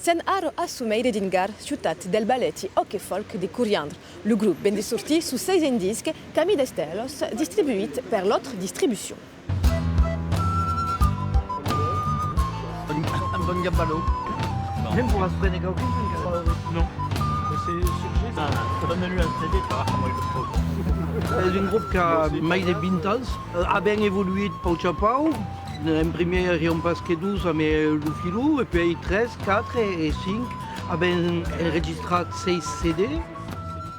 Sen aro assumeire d'Ingar, ciutat del balletti hockey folk di Coriandre. Le groupe ben sorti su 6 disques Camille d'Estelos, distribuit per l'autre distribution. Un bon gambalo. Même pour Aspen et Gauquin, Non. C'est donne-lui un CD, tu vas voir comment il le trouve. c'est un groupe qui a mais des vintage, a bien évolué de Pau Chapau. En premier, il y a un pasque 12, mais le filou, et puis 13, 4 et 5, a bien enregistré 6 CD.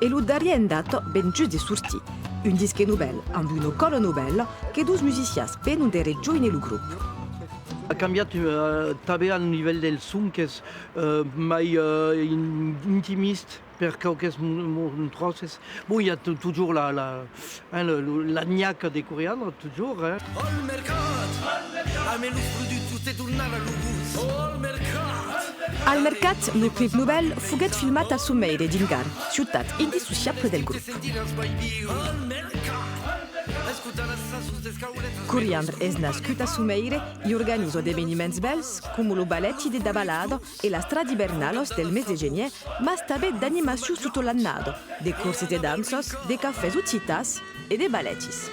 E lo darriè andato ben giù di sorti. Un disque nouvelle, amb una colla novella, che dos musicians ben un dere giù nel gruppo. Ha cambiato també al nivell del son, que és mai intimiste, per qualques montroses. Bon, il y a toujours la gnaque des coriandres, toujours. Hein. Al mercat, a me l'us produtto tornare all'ubus. Al mercat. Al mercat, lo clip novel fuguet filmat a Sumeire d'Ingar, ciutat indissociable del gruppo. Al mercat. Coriandre es nascut a Sumeire e organizo d'eveniments bels come lo balletti de Dabalado e la stradi bernalos del mes de genier, mas també d'animació sotto l'annado, de corsi de dansos, de cafès ucitas e de ballettis.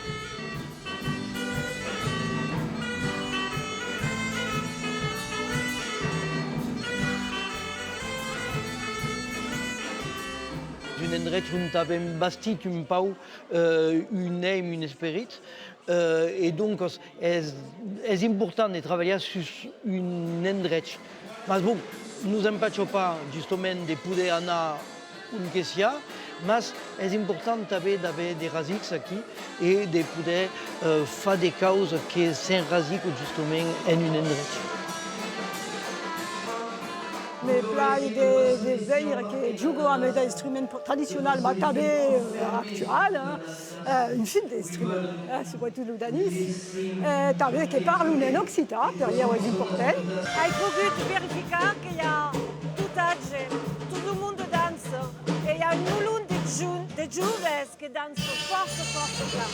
Un endret on avem bastit un pau, un aim, un esperit, et donc c'est important de travailler sur un endret. Mais bon, nous n'empêchons pas justement de pouvoir anar un quesia, mais c'est important d'avoir des rasics ici et de pouvoir faire des causes qui sont rasiques justement en un endret. Mais plats des veilles qui jouent avec des instruments traditionnels, mais actuels, une fine d'instruments, c'est quoi tout le danis. T'avais qui parle en occitan, derrière les importants. Il faut vérifier qu'il y a tout âge, tout le monde danse. Et il y a une moulon de jeunes qui dansent fort, fort, fort.